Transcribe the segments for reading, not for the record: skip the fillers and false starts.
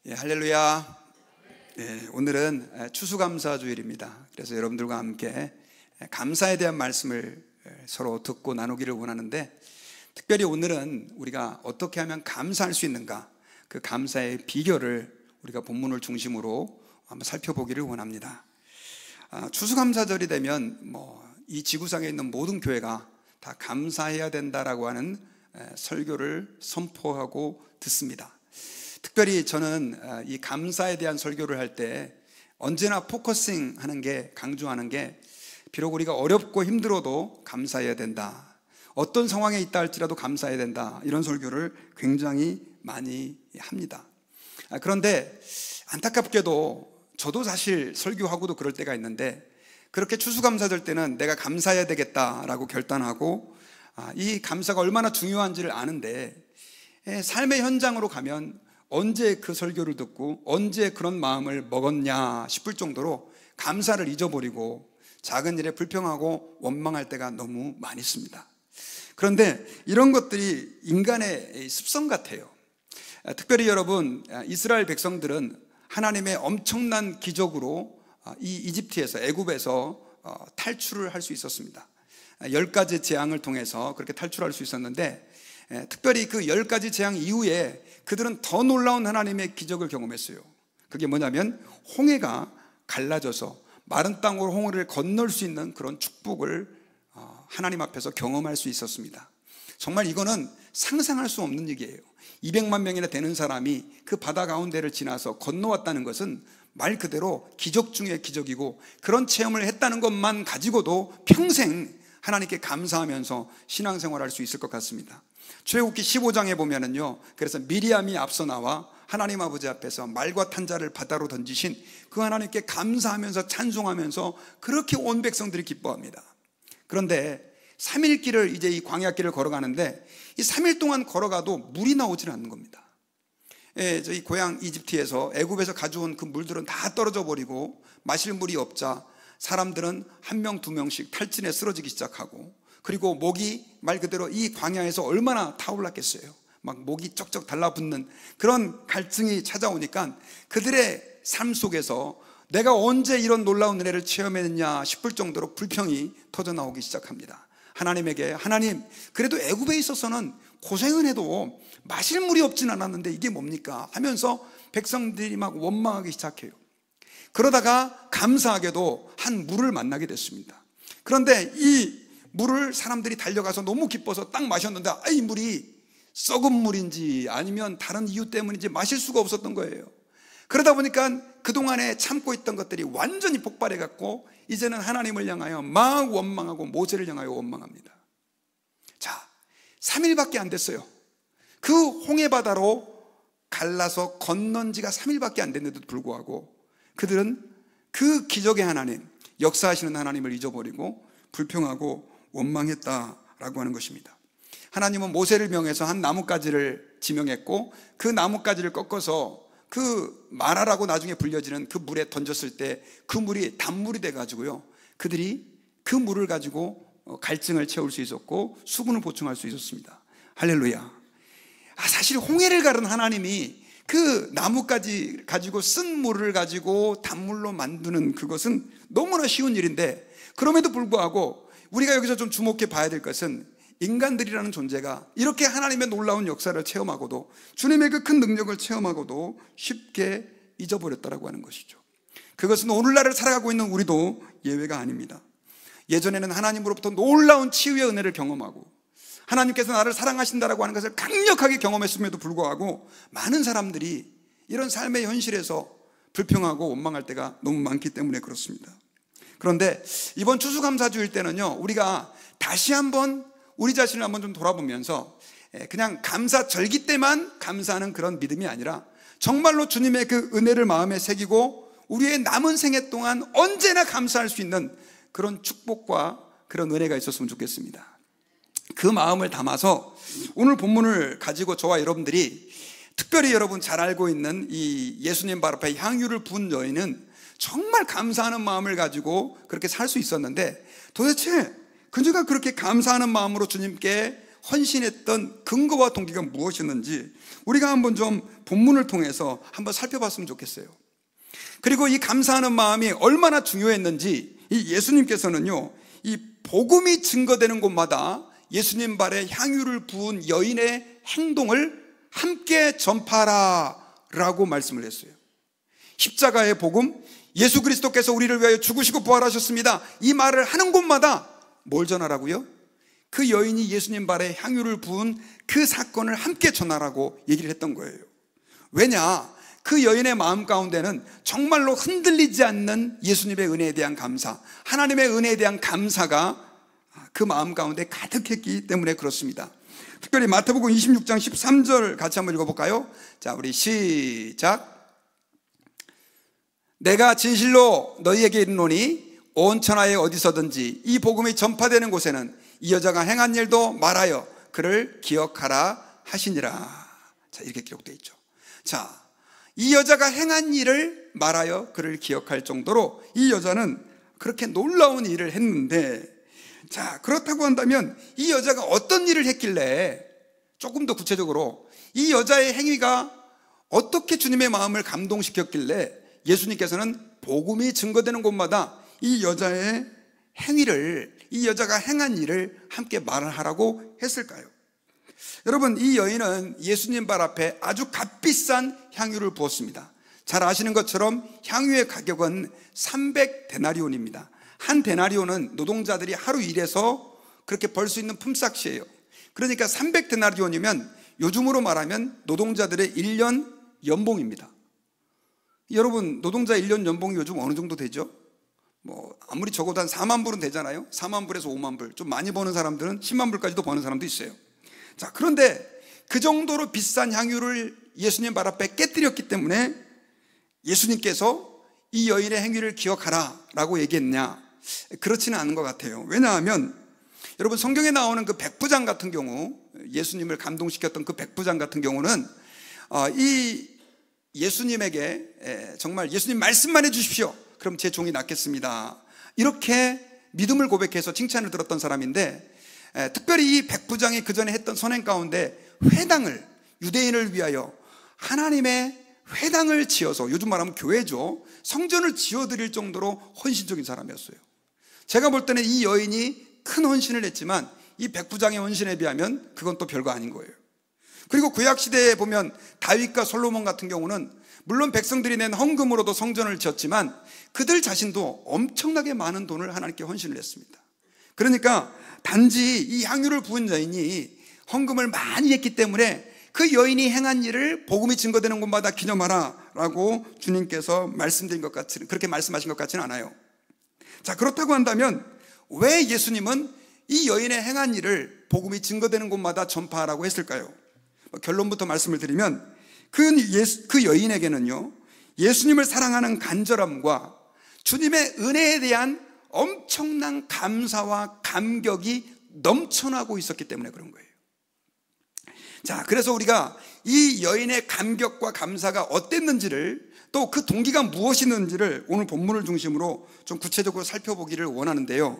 할렐루야. 오늘은 추수감사주일입니다. 그래서 여러분들과 함께 감사에 대한 말씀을 서로 듣고 나누기를 원하는데, 특별히 오늘은 우리가 어떻게 하면 감사할 수 있는가, 그 감사의 비결을 우리가 본문을 중심으로 한번 살펴보기를 원합니다. 추수감사절이 되면 이 지구상에 있는 모든 교회가 다 감사해야 된다라고 하는 설교를 선포하고 듣습니다. 특별히 저는 이 감사에 대한 설교를 할 때 언제나 포커싱 하는 게, 강조하는 게, 비록 우리가 어렵고 힘들어도 감사해야 된다, 어떤 상황에 있다 할지라도 감사해야 된다, 이런 설교를 굉장히 많이 합니다. 그런데 안타깝게도 저도 사실 설교하고도 그럴 때가 있는데, 그렇게 추수감사절 때는 내가 감사해야 되겠다라고 결단하고 이 감사가 얼마나 중요한지를 아는데, 삶의 현장으로 가면 언제 그 설교를 듣고 언제 그런 마음을 먹었냐 싶을 정도로 감사를 잊어버리고 작은 일에 불평하고 원망할 때가 너무 많이 있습니다. 그런데 이런 것들이 인간의 습성 같아요. 특별히 여러분, 이스라엘 백성들은 하나님의 엄청난 기적으로 이 이집트에서, 애굽에서 탈출을 할 수 있었습니다. 10가지 재앙을 통해서 그렇게 탈출할 수 있었는데, 특별히 그 10가지 재앙 이후에 그들은 더 놀라운 하나님의 기적을 경험했어요. 그게 뭐냐면 홍해가 갈라져서 마른 땅으로 홍해를 건널 수 있는 그런 축복을 하나님 앞에서 경험할 수 있었습니다. 정말 이거는 상상할 수 없는 얘기예요. 200만 명이나 되는 사람이 그 바다 가운데를 지나서 건너왔다는 것은 말 그대로 기적 중의 기적이고, 그런 체험을 했다는 것만 가지고도 평생 하나님께 감사하면서 신앙생활할 수 있을 것 같습니다. 출애굽기 15장에 보면은요, 그래서 미리암이 앞서 나와 하나님 아버지 앞에서 말과 탄자를 바다로 던지신 그 하나님께 감사하면서 찬송하면서 그렇게 온 백성들이 기뻐합니다. 그런데 3일 길을, 이제 이 광야길을 걸어가는데 이 3일 동안 걸어가도 물이 나오질 않는 겁니다. 저희 고향 이집트에서, 애굽에서 가져온 그 물들은 다 떨어져 버리고 마실 물이 없자 사람들은 1명, 2명씩 탈진에 쓰러지기 시작하고, 그리고 목이 말 그대로 이 광야에서 얼마나 타올랐겠어요. 막 목이 쩍쩍 달라붙는 그런 갈증이 찾아오니까 그들의 삶 속에서 내가 언제 이런 놀라운 은혜를 체험했느냐 싶을 정도로 불평이 터져나오기 시작합니다. 하나님에게, 하나님, 그래도 애굽에 있어서는 고생은 해도 마실 물이 없진 않았는데 이게 뭡니까 하면서 백성들이 막 원망하기 시작해요. 그러다가 감사하게도 한 물을 만나게 됐습니다. 그런데 이 물을 사람들이 달려가서 너무 기뻐서 딱 마셨는데, 이 물이 썩은 물인지 아니면 다른 이유 때문인지 마실 수가 없었던 거예요. 그러다 보니까 그동안에 참고 있던 것들이 완전히 폭발해 갖고 이제는 하나님을 향하여 막 원망하고 모세를 향하여 원망합니다. 자, 3일밖에 안 됐어요. 그 홍해바다로 갈라서 건넌 지가 3일밖에 안 됐는데도 불구하고 그들은 그 기적의 하나님, 역사하시는 하나님을 잊어버리고 불평하고 원망했다라고 하는 것입니다. 하나님은 모세를 명해서 한 나뭇가지를 지명했고, 그 나뭇가지를 꺾어서 그 마라라고 나중에 불려지는 그 물에 던졌을 때 그 물이 단물이 돼가지고요, 그들이 그 물을 가지고 갈증을 채울 수 있었고 수분을 보충할 수 있었습니다. 할렐루야. 사실 홍해를 가른 하나님이 그 나뭇가지 가지고 쓴 물을 가지고 단물로 만드는 그것은 너무나 쉬운 일인데, 그럼에도 불구하고 우리가 여기서 좀 주목해 봐야 될 것은 인간들이라는 존재가 이렇게 하나님의 놀라운 역사를 체험하고도, 주님의 그 큰 능력을 체험하고도 쉽게 잊어버렸다라고 하는 것이죠. 그것은 오늘날을 살아가고 있는 우리도 예외가 아닙니다. 예전에는 하나님으로부터 놀라운 치유의 은혜를 경험하고 하나님께서 나를 사랑하신다라고 하는 것을 강력하게 경험했음에도 불구하고 많은 사람들이 이런 삶의 현실에서 불평하고 원망할 때가 너무 많기 때문에 그렇습니다. 그런데 이번 추수감사주일 때는요, 우리가 다시 한번 우리 자신을 한번 좀 돌아보면서 그냥 감사절기 때만 감사하는 그런 믿음이 아니라 정말로 주님의 그 은혜를 마음에 새기고 우리의 남은 생애 동안 언제나 감사할 수 있는 그런 축복과 그런 은혜가 있었으면 좋겠습니다. 그 마음을 담아서 오늘 본문을 가지고 저와 여러분들이, 특별히 여러분 잘 알고 있는 이 예수님 발 앞에 향유를 부은 여인은 정말 감사하는 마음을 가지고 그렇게 살 수 있었는데, 도대체 그녀가 그렇게 감사하는 마음으로 주님께 헌신했던 근거와 동기가 무엇이었는지 우리가 한번 좀 본문을 통해서 한번 살펴봤으면 좋겠어요. 그리고 이 감사하는 마음이 얼마나 중요했는지 이 예수님께서는요, 이 복음이 증거되는 곳마다 예수님 발에 향유를 부은 여인의 행동을 함께 전파하라 라고 말씀을 했어요. 십자가의 복음, 예수 그리스도께서 우리를 위하여 죽으시고 부활하셨습니다, 이 말을 하는 곳마다 뭘 전하라고요? 그 여인이 예수님 발에 향유를 부은 그 사건을 함께 전하라고 얘기를 했던 거예요. 왜냐? 그 여인의 마음 가운데는 정말로 흔들리지 않는 예수님의 은혜에 대한 감사, 하나님의 은혜에 대한 감사가 그 마음 가운데 가득했기 때문에 그렇습니다. 특별히 마태복음 26장 13절 같이 한번 읽어볼까요? 자, 우리 시작. 내가 진실로 너희에게 이르노니 온 천하에 어디서든지 이 복음이 전파되는 곳에는 이 여자가 행한 일도 말하여 그를 기억하라 하시니라. 자, 이렇게 기록되어 있죠. 자, 이 여자가 행한 일을 말하여 그를 기억할 정도로 이 여자는 그렇게 놀라운 일을 했는데, 자, 그렇다고 한다면 이 여자가 어떤 일을 했길래, 조금 더 구체적으로 이 여자의 행위가 어떻게 주님의 마음을 감동시켰길래 예수님께서는 복음이 증거되는 곳마다 이 여자의 행위를, 이 여자가 행한 일을 함께 말하라고 했을까요? 여러분, 이 여인은 예수님 발 앞에 아주 값비싼 향유를 부었습니다. 잘 아시는 것처럼 향유의 가격은 300데나리온입니다. 한 데나리온은 노동자들이 하루 일해서 그렇게 벌 수 있는 품삯이에요. 그러니까 300데나리온이면 요즘으로 말하면 노동자들의 1년 연봉입니다. 여러분, 노동자 1년 연봉이 요즘 어느 정도 되죠? 뭐 아무리 적어도 한 4만 불은 되잖아요. 4만 불에서 5만 불, 좀 많이 버는 사람들은 10만 불까지도 버는 사람도 있어요. 자, 그런데 그 정도로 비싼 향유를 예수님 발 앞에 깨뜨렸기 때문에 예수님께서 이 여인의 행위를 기억하라 라고 얘기했냐? 그렇지는 않은 것 같아요. 왜냐하면 여러분, 성경에 나오는 그 백부장 같은 경우, 예수님을 감동시켰던 그 백부장 같은 경우는 이 예수님에게 정말 예수님 말씀만 해주십시오, 그럼 제 종이 낫겠습니다, 이렇게 믿음을 고백해서 칭찬을 들었던 사람인데, 특별히 이 백부장이 그 전에 했던 선행 가운데 회당을, 유대인을 위하여 하나님의 회당을 지어서, 요즘 말하면 교회죠, 성전을 지어드릴 정도로 헌신적인 사람이었어요. 제가 볼 때는 이 여인이 큰 헌신을 했지만 이 백부장의 헌신에 비하면 그건 또 별거 아닌 거예요. 그리고 구약시대에 보면 다윗과 솔로몬 같은 경우는 물론 백성들이 낸 헌금으로도 성전을 지었지만 그들 자신도 엄청나게 많은 돈을 하나님께 헌신을 했습니다. 그러니까 단지 이 향유를 부은 여인이 헌금을 많이 했기 때문에 그 여인이 행한 일을 복음이 증거되는 곳마다 기념하라 라고 주님께서 말씀드린 것 같지는, 그렇게 말씀하신 것 같지는 않아요. 자, 그렇다고 한다면 왜 예수님은 이 여인의 행한 일을 복음이 증거되는 곳마다 전파하라고 했을까요? 결론부터 말씀을 드리면 그 여인에게는요, 예수님을 사랑하는 간절함과 주님의 은혜에 대한 엄청난 감사와 감격이 넘쳐나고 있었기 때문에 그런 거예요. 자, 그래서 우리가 이 여인의 감격과 감사가 어땠는지를, 또 그 동기가 무엇이었는지를 오늘 본문을 중심으로 좀 구체적으로 살펴보기를 원하는데요,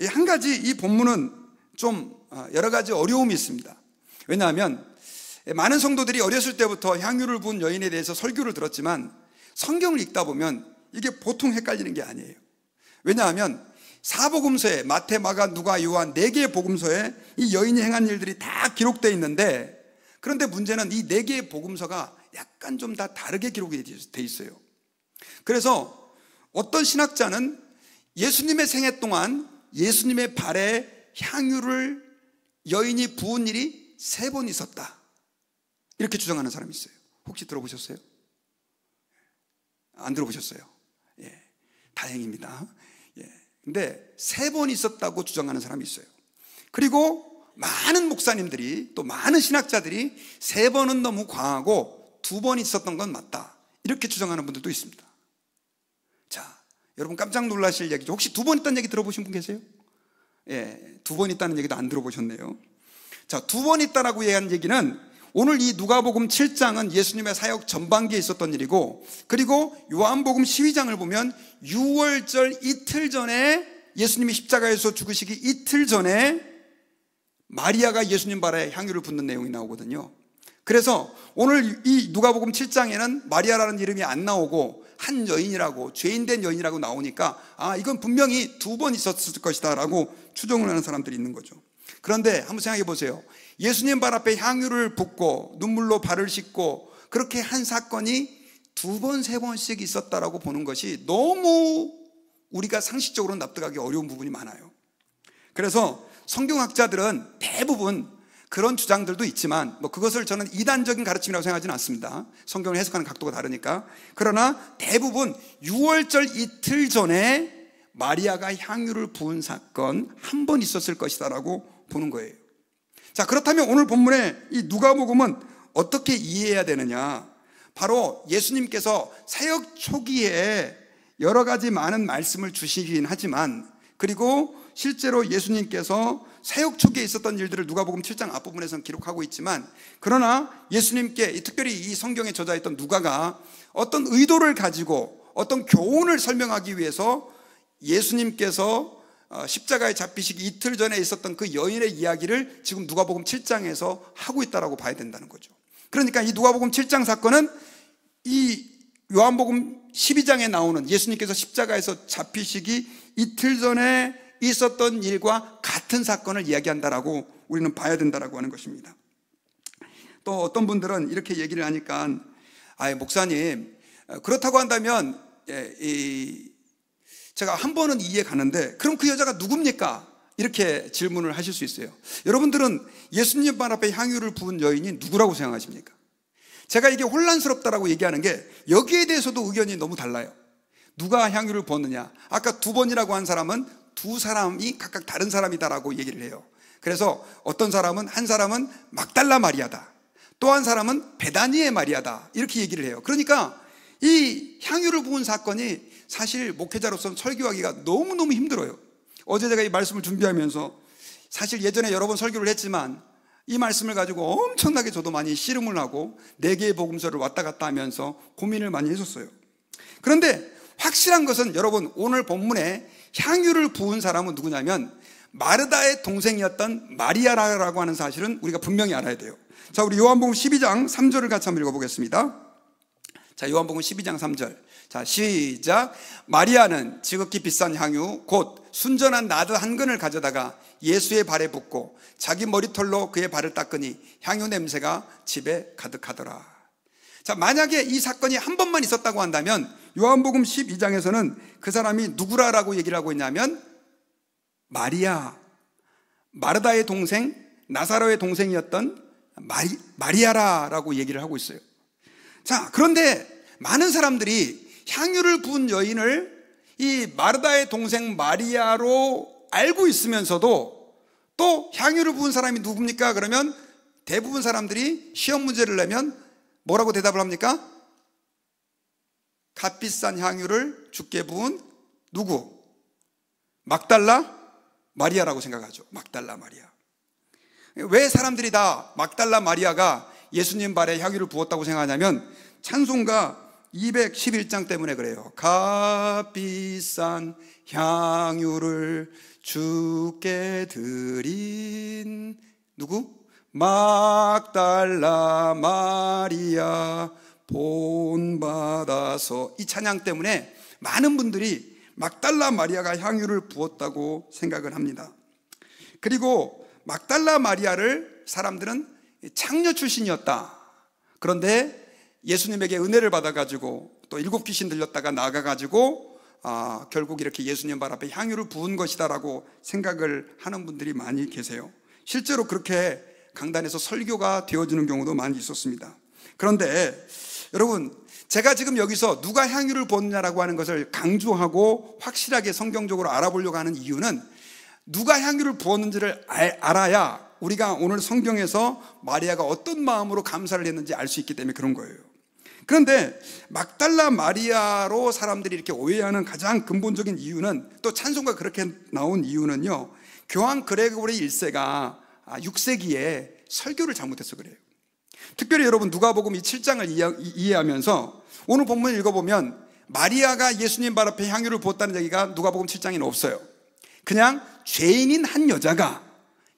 한 가지 이 본문은 좀 여러 가지 어려움이 있습니다. 왜냐하면 많은 성도들이 어렸을 때부터 향유를 부은 여인에 대해서 설교를 들었지만 성경을 읽다 보면 이게 보통 헷갈리는 게 아니에요. 왜냐하면 사복음서에 마태, 마가, 누가, 요한 4개의 복음서에 이 여인이 행한 일들이 다 기록되어 있는데, 그런데 문제는 이 4개의 복음서가 약간 좀 다 다르게 기록이 되어 있어요. 그래서 어떤 신학자는 예수님의 생애 동안 예수님의 발에 향유를 여인이 부은 일이 3번 있었다, 이렇게 주장하는 사람이 있어요. 혹시 들어보셨어요? 안 들어보셨어요? 예, 다행입니다. 예, 근데 3번 있었다고 주장하는 사람이 있어요. 그리고 많은 목사님들이, 또 많은 신학자들이 3번은 너무 과하고 2번 있었던 건 맞다, 이렇게 주장하는 분들도 있습니다. 자, 여러분 깜짝 놀라실 얘기죠. 혹시 2번 있다는 얘기 들어보신 분 계세요? 예, 2번 있다는 얘기도 안 들어보셨네요. 자, 2번 있다라고 얘기한 얘기는 오늘 이 누가복음 7장은 예수님의 사역 전반기에 있었던 일이고, 그리고 요한복음 12장을 보면 6월절 이틀 전에, 예수님이 십자가에서 죽으시기 이틀 전에 마리아가 예수님 발에 향유를 붓는 내용이 나오거든요. 그래서 오늘 이 누가복음 7장에는 마리아라는 이름이 안 나오고 한 여인이라고, 죄인된 여인이라고 나오니까 이건 분명히 2번 있었을 것이다 라고 추정을 하는 사람들이 있는 거죠. 그런데 한번 생각해 보세요. 예수님 발 앞에 향유를 붓고 눈물로 발을 씻고 그렇게 한 사건이 2번, 3번씩 있었다라고 보는 것이 너무 우리가 상식적으로 납득하기 어려운 부분이 많아요. 그래서 성경학자들은 대부분 그런 주장들도 있지만 그것을 저는 이단적인 가르침이라고 생각하지는 않습니다. 성경을 해석하는 각도가 다르니까. 그러나 대부분 6월절 이틀 전에 마리아가 향유를 부은 사건 한 번 있었을 것이다 라고 보는 거예요. 자, 그렇다면 오늘 본문의 이 누가복음은 어떻게 이해해야 되느냐? 바로 예수님께서 사역 초기에 여러 가지 많은 말씀을 주시긴 하지만, 그리고 실제로 예수님께서 사역 초기에 있었던 일들을 누가복음 7장 앞부분에서는 기록하고 있지만, 그러나 예수님께 특별히 이 성경에 저자했던 누가가 어떤 의도를 가지고 어떤 교훈을 설명하기 위해서 예수님께서 십자가에 잡히시기 이틀 전에 있었던 그 여인의 이야기를 지금 누가복음 7장에서 하고 있다고 봐야 된다는 거죠. 그러니까 이 누가복음 7장 사건은 이 요한복음 12장에 나오는 예수님께서 십자가에서 잡히시기 이틀 전에 있었던 일과 같은 사건을 이야기한다라고 우리는 봐야 된다라고 하는 것입니다. 또 어떤 분들은 이렇게 얘기를 하니까 목사님, 그렇다고 한다면 제가 한 번은 이해 가는데 그럼 그 여자가 누굽니까? 이렇게 질문을 하실 수 있어요. 여러분들은 예수님 발 앞에 향유를 부은 여인이 누구라고 생각하십니까? 제가 이게 혼란스럽다라고 얘기하는 게 여기에 대해서도 의견이 너무 달라요. 누가 향유를 부었느냐? 아까 2번이라고 한 사람은 2사람이 각각 다른 사람이다라고 얘기를 해요. 그래서 어떤 사람은, 한 사람은 막달라 마리아다, 또 한 사람은 베다니의 마리아다, 이렇게 얘기를 해요. 그러니까 이 향유를 부은 사건이 사실 목회자로서는 설교하기가 너무너무 힘들어요. 어제 제가 이 말씀을 준비하면서 사실 예전에 여러 번 설교를 했지만 이 말씀을 가지고 엄청나게 저도 많이 씨름을 하고 4개의 복음서를 왔다 갔다 하면서 고민을 많이 했었어요. 그런데 확실한 것은 여러분, 오늘 본문에 향유를 부은 사람은 누구냐면 마르다의 동생이었던 마리아라고 하는 사실은 우리가 분명히 알아야 돼요. 자, 우리 요한복음 12장 3절을 같이 한번 읽어보겠습니다. 자, 요한복음 12장 3절. 자, 시작. 마리아는 지극히 비싼 향유 곧 순전한 나드 한 근을 가져다가 예수의 발에 붓고 자기 머리털로 그의 발을 닦으니 향유 냄새가 집에 가득하더라. 자, 만약에 이 사건이 한 번만 있었다고 한다면 요한복음 12장에서는 그 사람이 누구라고 얘기를 하고 있냐면 마리아, 마르다의 동생, 나사로의 동생이었던 마리아라고 얘기를 하고 있어요. 자, 그런데 많은 사람들이 향유를 부은 여인을 이 마르다의 동생 마리아로 알고 있으면서도 또 향유를 부은 사람이 누굽니까? 그러면 대부분 사람들이 시험 문제를 내면 뭐라고 대답을 합니까? 값비싼 향유를 주께 부은 누구? 막달라 마리아라고 생각하죠. 막달라 마리아. 왜 사람들이 다 막달라 마리아가 예수님 발에 향유를 부었다고 생각하냐면 찬송가 211장 때문에 그래요. 값비싼 향유를 주께 드린 누구? 막달라 마리아 본받아서. 이 찬양 때문에 많은 분들이 막달라 마리아가 향유를 부었다고 생각을 합니다. 그리고 막달라 마리아를 사람들은 창녀 출신이었다. 그런데 예수님에게 은혜를 받아가지고 또 7 귀신 들렸다가 나가가지고 결국 이렇게 예수님 발 앞에 향유를 부은 것이다라고 생각을 하는 분들이 많이 계세요. 실제로 그렇게 강단에서 설교가 되어지는 경우도 많이 있었습니다. 그런데 여러분, 제가 지금 여기서 누가 향유를 부었냐라고 하는 것을 강조하고 확실하게 성경적으로 알아보려고 하는 이유는 누가 향유를 부었는지를 알아야 우리가 오늘 성경에서 마리아가 어떤 마음으로 감사를 했는지 알 수 있기 때문에 그런 거예요. 그런데 막달라 마리아로 사람들이 이렇게 오해하는 가장 근본적인 이유는, 또 찬송가 그렇게 나온 이유는요, 교황 그레고리 1세가 6세기에 설교를 잘못해서 그래요. 특별히 여러분 누가복음 이 7장을 이해하면서 오늘 본문을 읽어보면 마리아가 예수님 발 앞에 향유를 부었다는 얘기가 누가복음 7장에는 없어요. 그냥 죄인인 한 여자가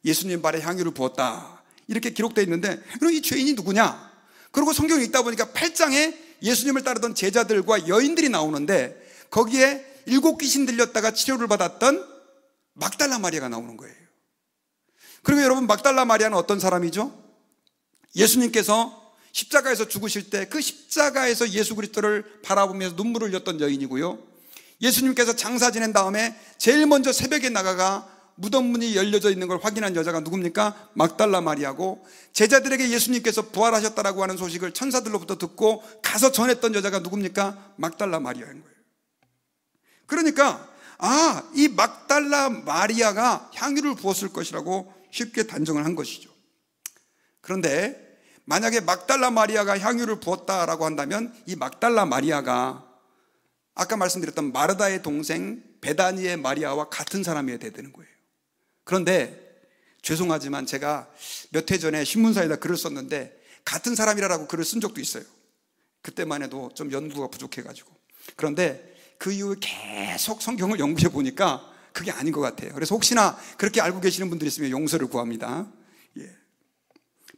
예수님 발에 향유를 부었다, 이렇게 기록되어 있는데, 그럼 이 죄인이 누구냐? 그리고 성경을 읽다 보니까 8장에 예수님을 따르던 제자들과 여인들이 나오는데, 거기에 7 귀신 들렸다가 치료를 받았던 막달라 마리아가 나오는 거예요. 그리고 여러분, 막달라 마리아는 어떤 사람이죠? 예수님께서 십자가에서 죽으실 때 그 십자가에서 예수 그리스도를 바라보면서 눈물을 흘렸던 여인이고요, 예수님께서 장사 지낸 다음에 제일 먼저 새벽에 나가가 무덤 문이 열려져 있는 걸 확인한 여자가 누굽니까? 막달라 마리아고, 제자들에게 예수님께서 부활하셨다라고 하는 소식을 천사들로부터 듣고 가서 전했던 여자가 누굽니까? 막달라 마리아인 거예요. 그러니까 이 막달라 마리아가 향유를 부었을 것이라고 쉽게 단정을 한 것이죠. 그런데 만약에 막달라 마리아가 향유를 부었다라고 한다면 이 막달라 마리아가 아까 말씀드렸던 마르다의 동생 베다니의 마리아와 같은 사람이어야 되는 거예요. 그런데 죄송하지만 제가 몇 해 전에 신문사에다 글을 썼는데 같은 사람이라고 글을 쓴 적도 있어요. 그때만 해도 좀 연구가 부족해가지고. 그런데 그 이후에 계속 성경을 연구해 보니까 그게 아닌 것 같아요. 그래서 혹시나 그렇게 알고 계시는 분들이 있으면 용서를 구합니다.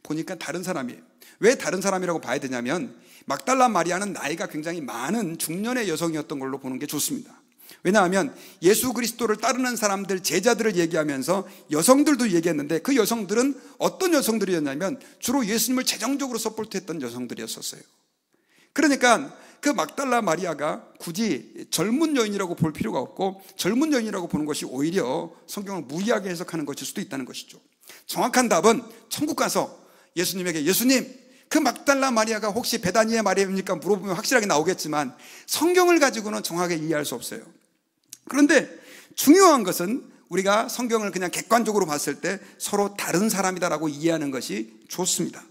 보니까 다른 사람이에요. 왜 다른 사람이라고 봐야 되냐면, 막달라 마리아는 나이가 굉장히 많은 중년의 여성이었던 걸로 보는 게 좋습니다. 왜냐하면 예수 그리스도를 따르는 사람들, 제자들을 얘기하면서 여성들도 얘기했는데, 그 여성들은 어떤 여성들이었냐면 주로 예수님을 재정적으로 서포트했던 여성들이었었어요. 그러니까 그 막달라 마리아가 굳이 젊은 여인이라고 볼 필요가 없고, 젊은 여인이라고 보는 것이 오히려 성경을 무리하게 해석하는 것일 수도 있다는 것이죠. 정확한 답은 천국 가서 예수님에게, 예수님, 그 막달라 마리아가 혹시 베다니의 마리아입니까? 물어보면 확실하게 나오겠지만 성경을 가지고는 정확하게 이해할 수 없어요. 그런데 중요한 것은 우리가 성경을 그냥 객관적으로 봤을 때 서로 다른 사람이다라고 이해하는 것이 좋습니다.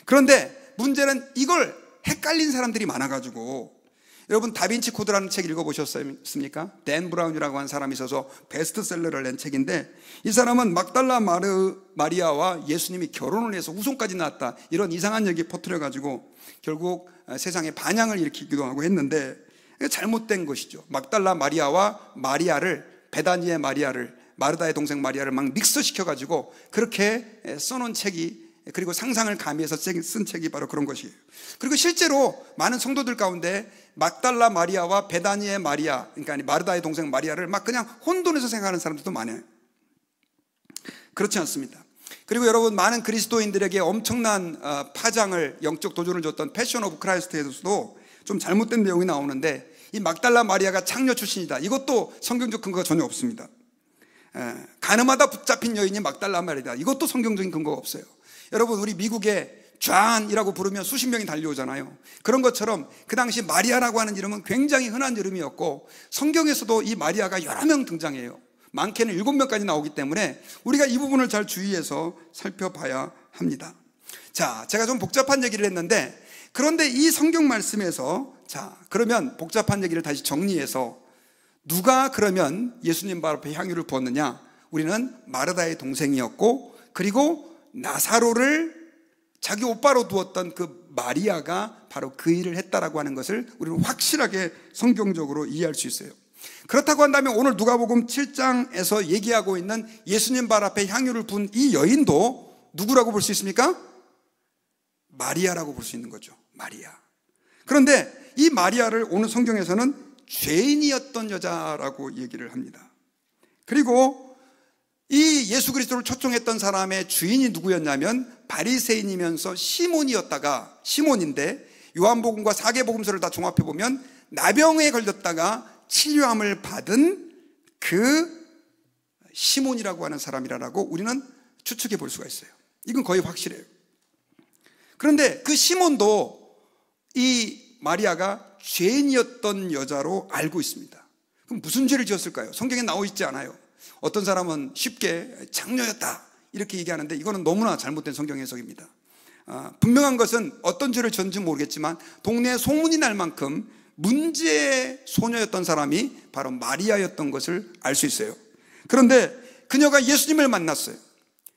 그런데 문제는 이걸 헷갈린 사람들이 많아가지고, 여러분 다빈치 코드라는 책 읽어보셨습니까? 댄 브라운이라고 하는 사람이 있어서 베스트셀러를 낸 책인데, 이 사람은 막달라 마리아와 예수님이 결혼을 해서 후손까지 낳았다, 이런 이상한 얘기 퍼뜨려가지고 결국 세상에 반향을 일으키기도 하고 했는데, 잘못된 것이죠. 막달라 마리아와 마리아를, 베다니의 마리아를, 마르다의 동생 마리아를 막 믹스시켜가지고 그렇게 써놓은 책이, 그리고 상상을 가미해서 쓴 책이 바로 그런 것이에요. 그리고 실제로 많은 성도들 가운데 막달라 마리아와 베다니의 마리아, 그러니까 마르다의 동생 마리아를 막 그냥 혼돈해서 생각하는 사람들도 많아요. 그렇지 않습니다. 그리고 여러분, 많은 그리스도인들에게 엄청난 파장을, 영적 도전을 줬던 패션 오브 크라이스트에서도 좀 잘못된 내용이 나오는데, 이 막달라 마리아가 창녀 출신이다, 이것도 성경적 근거가 전혀 없습니다. 가늠하다 붙잡힌 여인이 막달라 마리아다, 이것도 성경적인 근거가 없어요. 여러분, 우리 미국에 존이라고 부르면 수십 명이 달려오잖아요. 그런 것처럼 그 당시 마리아라고 하는 이름은 굉장히 흔한 이름이었고, 성경에서도 이 마리아가 여러 명 등장해요. 많게는 7명까지 나오기 때문에 우리가 이 부분을 잘 주의해서 살펴봐야 합니다. 자, 제가 좀 복잡한 얘기를 했는데, 그런데 이 성경 말씀에서, 자, 그러면 복잡한 얘기를 다시 정리해서 누가 그러면 예수님 발 앞에 향유를 부었느냐? 우리는 마르다의 동생이었고, 그리고 나사로를 자기 오빠로 두었던 그 마리아가 바로 그 일을 했다라고 하는 것을 우리는 확실하게 성경적으로 이해할 수 있어요. 그렇다고 한다면 오늘 누가복음 7장에서 얘기하고 있는 예수님 발 앞에 향유를 부은 이 여인도 누구라고 볼 수 있습니까? 마리아라고 볼 수 있는 거죠. 마리아. 그런데 이 마리아를 오늘 성경에서는 죄인이었던 여자라고 얘기를 합니다. 그리고 이 예수 그리스도를 초청했던 사람의 주인이 누구였냐면 바리새인이면서 시몬이었다가, 시몬인데 요한복음과 사계복음서를 다 종합해 보면 나병에 걸렸다가 치료함을 받은 그 시몬이라고 하는 사람이라고 우리는 추측해 볼 수가 있어요. 이건 거의 확실해요. 그런데 그 시몬도 이 마리아가 죄인이었던 여자로 알고 있습니다. 그럼 무슨 죄를 지었을까요? 성경에 나와 있지 않아요. 어떤 사람은 쉽게 장녀였다 이렇게 얘기하는데, 이거는 너무나 잘못된 성경 해석입니다. 분명한 것은 어떤 죄를 지었는지 모르겠지만 동네에 소문이 날 만큼 문제의 소녀였던 사람이 바로 마리아였던 것을 알 수 있어요. 그런데 그녀가 예수님을 만났어요.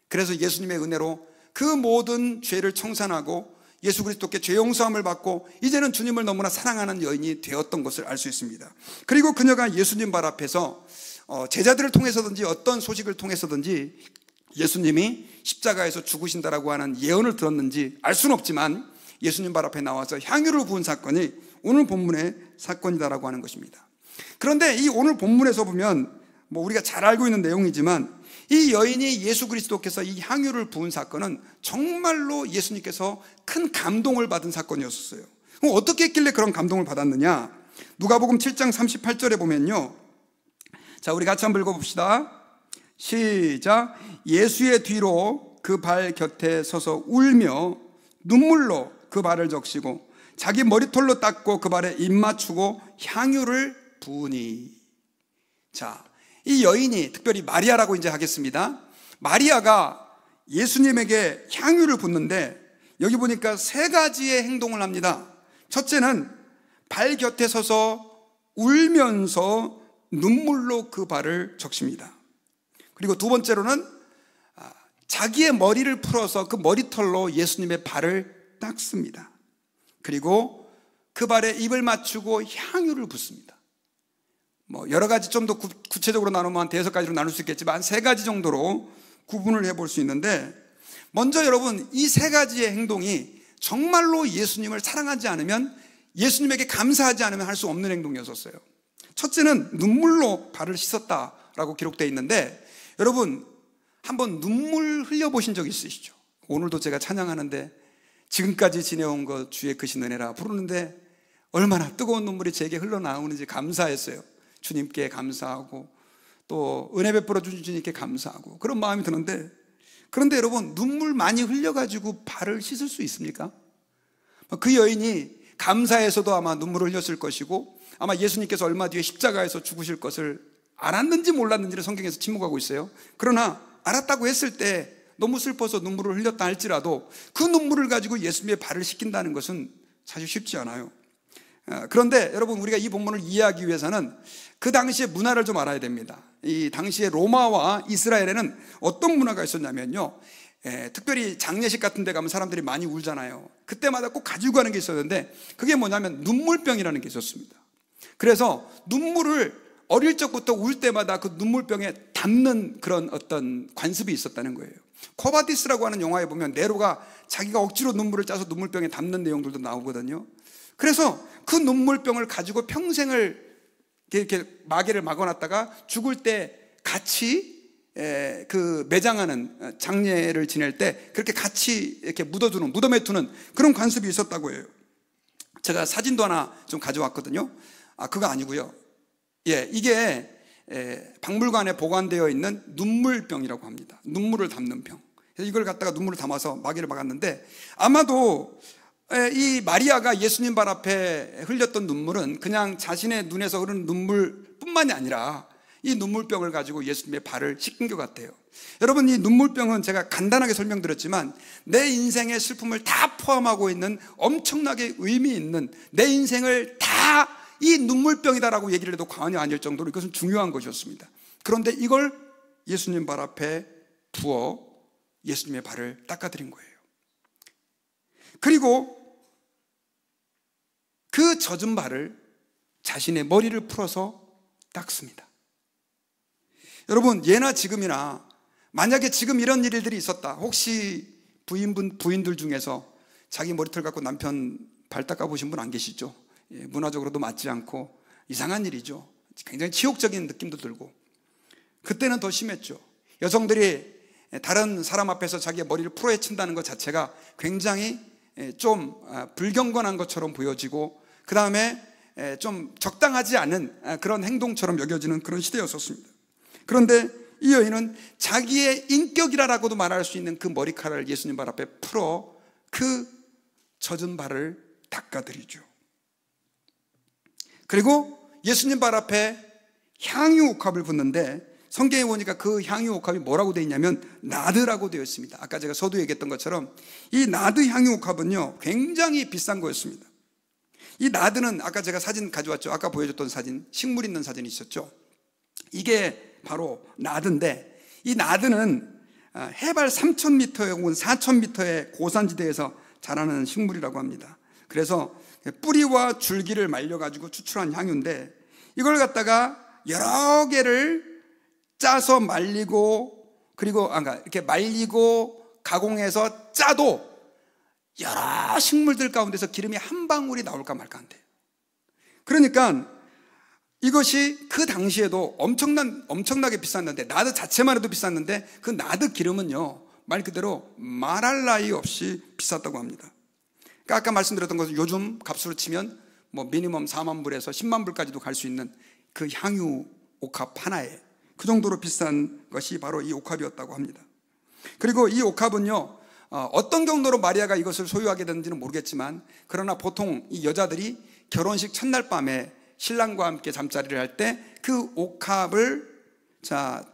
그래서 예수님의 은혜로 그 모든 죄를 청산하고 예수 그리스도께 죄 용서함을 받고 이제는 주님을 너무나 사랑하는 여인이 되었던 것을 알 수 있습니다. 그리고 그녀가 예수님 발 앞에서 제자들을 통해서든지 어떤 소식을 통해서든지 예수님이 십자가에서 죽으신다라고 하는 예언을 들었는지 알 수는 없지만 예수님 발 앞에 나와서 향유를 부은 사건이 오늘 본문의 사건이다라고 하는 것입니다. 그런데 이 오늘 본문에서 보면 우리가 잘 알고 있는 내용이지만 이 여인이 예수 그리스도께서 이 향유를 부은 사건은 정말로 예수님께서 큰 감동을 받은 사건이었어요. 그럼 어떻게 했길래 그런 감동을 받았느냐? 누가복음 7장 38절에 보면요, 자, 우리 같이 한번 읽어봅시다. 시작. 예수의 뒤로 그 발 곁에 서서 울며 눈물로 그 발을 적시고 자기 머리털로 닦고 그 발에 입 맞추고 향유를 부으니. 자, 이 여인이, 특별히 마리아라고 이제 하겠습니다. 마리아가 예수님에게 향유를 붓는데 여기 보니까 세 가지의 행동을 합니다. 첫째는 발 곁에 서서 울면서 눈물로 그 발을 적십니다. 그리고 두 번째로는 자기의 머리를 풀어서 그 머리털로 예수님의 발을 닦습니다. 그리고 그 발에 입을 맞추고 향유를 붓습니다. 여러 가지 좀 더 구체적으로 나누면 한 5가지로 나눌 수 있겠지만 한 3가지 정도로 구분을 해볼 수 있는데, 먼저 여러분, 이 3가지의 행동이 정말로 예수님을 사랑하지 않으면, 예수님에게 감사하지 않으면 할 수 없는 행동이었어요. 첫째는 눈물로 발을 씻었다라고 기록되어 있는데, 여러분 한번 눈물 흘려보신 적 있으시죠? 오늘도 제가 찬양하는데 지금까지 지내온 것 주의 크신 은혜라 부르는데 얼마나 뜨거운 눈물이 제게 흘러나오는지 감사했어요. 주님께 감사하고 또 은혜 베풀어 주신 주님께 감사하고 그런 마음이 드는데, 그런데 여러분 눈물 많이 흘려가지고 발을 씻을 수 있습니까? 그 여인이 감사해서도 아마 눈물을 흘렸을 것이고, 아마 예수님께서 얼마 뒤에 십자가에서 죽으실 것을 알았는지 몰랐는지를 성경에서 침묵하고 있어요. 그러나 알았다고 했을 때 너무 슬퍼서 눈물을 흘렸다 할지라도 그 눈물을 가지고 예수님의 발을 씻긴다는 것은 사실 쉽지 않아요. 그런데 여러분, 우리가 이 본문을 이해하기 위해서는 그 당시의 문화를 좀 알아야 됩니다. 이 당시에 로마와 이스라엘에는 어떤 문화가 있었냐면요, 특별히 장례식 같은 데 가면 사람들이 많이 울잖아요. 그때마다 꼭 가지고 가는 게 있었는데 그게 뭐냐면 눈물병이라는 게 있었습니다. 그래서 눈물을 어릴 적부터 울 때마다 그 눈물병에 담는 그런 어떤 관습이 있었다는 거예요. 코바디스라고 하는 영화에 보면 네로가 자기가 억지로 눈물을 짜서 눈물병에 담는 내용들도 나오거든요. 그래서 그 눈물병을 가지고 평생을 이렇게 마개를 막아놨다가 죽을 때 같이 그 매장하는, 장례를 지낼 때 그렇게 같이 이렇게 묻어두는, 무덤에 두는 그런 관습이 있었다고 해요. 제가 사진도 하나 좀 가져왔거든요. 그거 아니고요. 이게 박물관에 보관되어 있는 눈물병이라고 합니다. 눈물을 담는 병. 그래서 이걸 갖다가 눈물을 담아서 마개를 막았는데, 아마도 이 마리아가 예수님 발 앞에 흘렸던 눈물은 그냥 자신의 눈에서 흐르는 눈물뿐만이 아니라 이 눈물병을 가지고 예수님의 발을 씻긴 것 같아요. 여러분, 이 눈물병은 제가 간단하게 설명드렸지만 내 인생의 슬픔을 다 포함하고 있는 엄청나게 의미 있는, 내 인생을 다 이 눈물병이다라고 얘기를 해도 과언이 아닐 정도로 이것은 중요한 것이었습니다. 그런데 이걸 예수님 발 앞에 부어 예수님의 발을 닦아드린 거예요. 그리고 그 젖은 발을 자신의 머리를 풀어서 닦습니다. 여러분, 예나 지금이나 만약에 지금 이런 일들이 있었다, 혹시 부인들 중에서 자기 머리털 갖고 남편 발 닦아보신 분 안 계시죠? 문화적으로도 맞지 않고 이상한 일이죠. 굉장히 치욕적인 느낌도 들고. 그때는 더 심했죠. 여성들이 다른 사람 앞에서 자기의 머리를 풀어헤친다는 것 자체가 굉장히 좀 불경건한 것처럼 보여지고, 그 다음에 좀 적당하지 않은 그런 행동처럼 여겨지는 그런 시대였었습니다. 그런데 이 여인은 자기의 인격이라고도 말할 수 있는 그 머리카락을 예수님 발 앞에 풀어 그 젖은 발을 닦아드리죠. 그리고 예수님 발 앞에 향유옥합을 붓는데, 성경에 보니까 그 향유옥합이 뭐라고 되어 있냐면 나드라고 되어 있습니다. 아까 제가 서두에 얘기했던 것처럼 이 나드 향유옥합은요 굉장히 비싼 거였습니다. 이 나드는 아까 제가 사진 가져왔죠. 아까 보여줬던 사진, 식물 있는 사진이 있었죠. 이게 바로 나드인데, 이 나드는 해발 3,000m 혹은 4,000m의 고산지대에서 자라는 식물이라고 합니다. 그래서 뿌리와 줄기를 말려가지고 추출한 향유인데, 이걸 갖다가 여러 개를 짜서 말리고 그리고 이렇게 말리고 가공해서 짜도 여러 식물들 가운데서 기름이 한 방울이 나올까 말까 한대요. 그러니까 이것이 그 당시에도 엄청나게 비쌌는데, 나드 자체만 해도 비쌌는데, 그 나드 기름은요, 말 그대로 말할 나위 없이 비쌌다고 합니다. 그러니까 아까 말씀드렸던 것은 요즘 값으로 치면 뭐 미니멈 4만 불에서 10만 불까지도 갈 수 있는 그 향유 옥합 하나에 그 정도로 비싼 것이 바로 이 옥합이었다고 합니다. 그리고 이 옥합은요, 어떤 경로로 마리아가 이것을 소유하게 됐는지는 모르겠지만, 그러나 보통 이 여자들이 결혼식 첫날 밤에 신랑과 함께 잠자리를 할 때 그 옥합을, 자,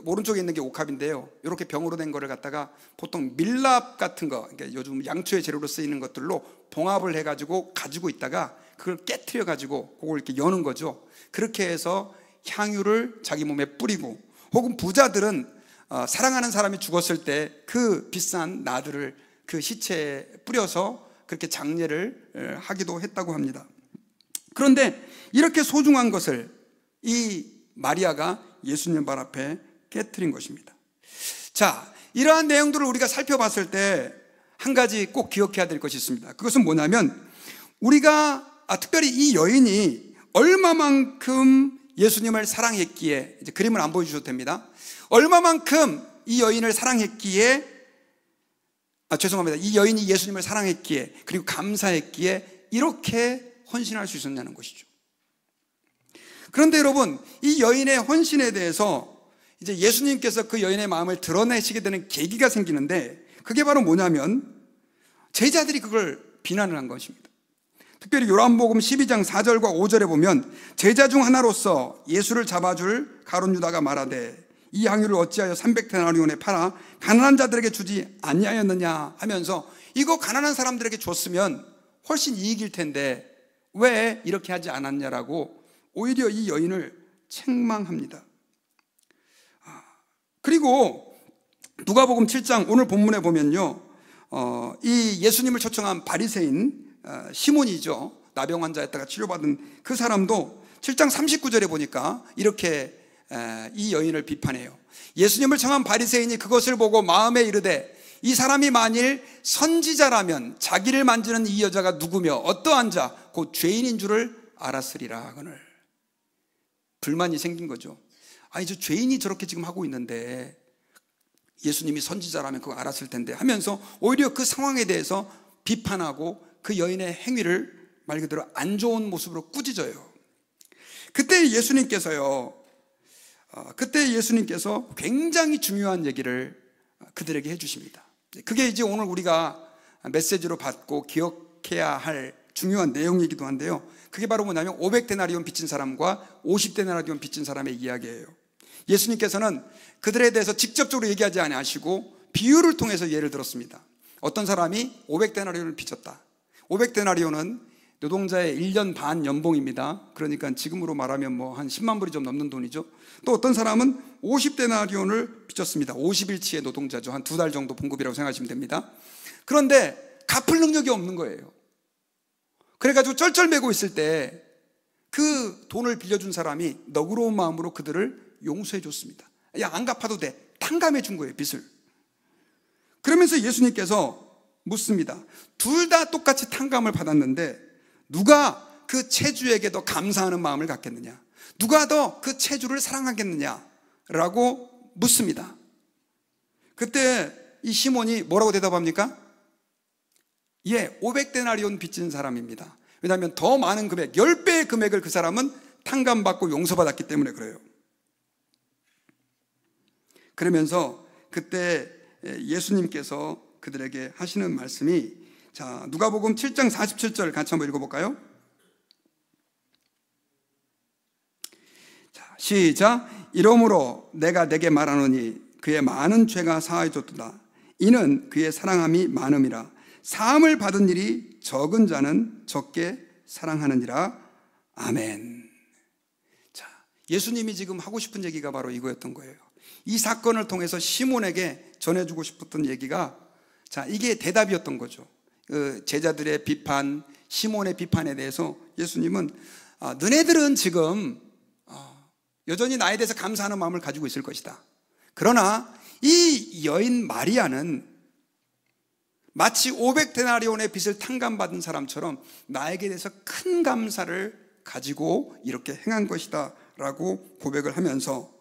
오른쪽에 있는 게 옥합인데요, 이렇게 병으로 된 거를 갖다가 보통 밀랍 같은 거, 그러니까 요즘 양초의 재료로 쓰이는 것들로 봉합을 해가지고 가지고 있다가 그걸 깨트려 가지고 그걸 이렇게 여는 거죠. 그렇게 해서 향유를 자기 몸에 뿌리고, 혹은 부자들은 사랑하는 사람이 죽었을 때 그 비싼 나드를 그 시체에 뿌려서 그렇게 장례를 하기도 했다고 합니다. 그런데 이렇게 소중한 것을 이 마리아가 예수님 발 앞에 깨트린 것입니다. 자, 이러한 내용들을 우리가 살펴봤을 때 한 가지 꼭 기억해야 될 것이 있습니다. 그것은 뭐냐면, 우리가 특별히 이 여인이 얼마만큼 예수님을 사랑했기에, 이제 그림을 안 보여주셔도 됩니다. 얼마만큼 이 여인을 사랑했기에, 죄송합니다. 이 여인이 예수님을 사랑했기에, 그리고 감사했기에 이렇게 헌신할 수 있었냐는 것이죠. 그런데 여러분, 이 여인의 헌신에 대해서 이제 예수님께서 그 여인의 마음을 드러내시게 되는 계기가 생기는데, 그게 바로 뭐냐면 제자들이 그걸 비난을 한 것입니다. 특별히 요한복음 12장 4절과 5절에 보면, 제자 중 하나로서 예수를 잡아줄 가룟 유다가 말하되 이 향유를 어찌하여 300데나리온에 팔아 가난한 자들에게 주지 아니하였느냐 하면서, 이거 가난한 사람들에게 줬으면 훨씬 이익일 텐데 왜 이렇게 하지 않았냐라고 오히려 이 여인을 책망합니다. 그리고 누가복음 7장 오늘 본문에 보면요, 이 예수님을 초청한 바리새인 시몬이죠, 나병 환자였다가 치료받은 그 사람도 7장 39절에 보니까 이렇게 이 여인을 비판해요. 예수님을 청한 바리새인이 그것을 보고 마음에 이르되 이 사람이 만일 선지자라면 자기를 만지는 이 여자가 누구며 어떠한 자 곧 죄인인 줄을 알았으리라 하거늘. 불만이 생긴 거죠. 아니, 저 죄인이 저렇게 지금 하고 있는데 예수님이 선지자라면 그거 알았을 텐데 하면서 오히려 그 상황에 대해서 비판하고 그 여인의 행위를 말 그대로 안 좋은 모습으로 꾸짖어요. 그때 예수님께서 굉장히 중요한 얘기를 그들에게 해주십니다. 그게 이제 오늘 우리가 메시지로 받고 기억해야 할 중요한 내용이기도 한데요, 그게 바로 뭐냐면 500데나리온 빚진 사람과 50데나리온 빚진 사람의 이야기예요. 예수님께서는 그들에 대해서 직접적으로 얘기하지 않으시고 비유를 통해서 예를 들었습니다. 어떤 사람이 500데나리온을 빚졌다. 500데나리온은 노동자의 1년 반 연봉입니다. 그러니까 지금으로 말하면 뭐 한 10만 불이 좀 넘는 돈이죠. 또 어떤 사람은 50데나리온을 빚졌습니다. 50일치의 노동자죠. 한 2달 정도 봉급이라고 생각하시면 됩니다. 그런데 갚을 능력이 없는 거예요. 그래가지고 쩔쩔매고 있을 때 그 돈을 빌려준 사람이 너그러운 마음으로 그들을 용서해 줬습니다. 야, 안 갚아도 돼. 탕감해 준 거예요, 빚을. 그러면서 예수님께서 묻습니다. 둘 다 똑같이 탕감을 받았는데 누가 그 채주에게 더 감사하는 마음을 갖겠느냐, 누가 더 그 채주를 사랑하겠느냐라고 묻습니다. 그때 이 시몬이 뭐라고 대답합니까? 500데나리온 빚진 사람입니다. 왜냐하면 더 많은 금액, 10배의 금액을 그 사람은 탕감받고 용서받았기 때문에 그래요. 그러면서 그때 예수님께서 그들에게 하시는 말씀이, 자, 누가복음 7장 47절 같이 한번 읽어볼까요? 자, 시작. 이러므로 내가 내게 말하노니 그의 많은 죄가 사하여졌도다. 이는 그의 사랑함이 많음이라. 사함을 받은 일이 적은 자는 적게 사랑하느니라. 아멘. 자, 예수님이 지금 하고 싶은 얘기가 바로 이거였던 거예요. 이 사건을 통해서 시몬에게 전해주고 싶었던 얘기가, 자, 이게 대답이었던 거죠. 제자들의 비판, 시몬의 비판에 대해서 예수님은 너네들은 지금 여전히 나에 대해서 감사하는 마음을 가지고 있을 것이다. 그러나 이 여인 마리아는 마치 500데나리온의 빚을 탕감받은 사람처럼 나에게 대해서 큰 감사를 가지고 이렇게 행한 것이다 라고 고백을 하면서,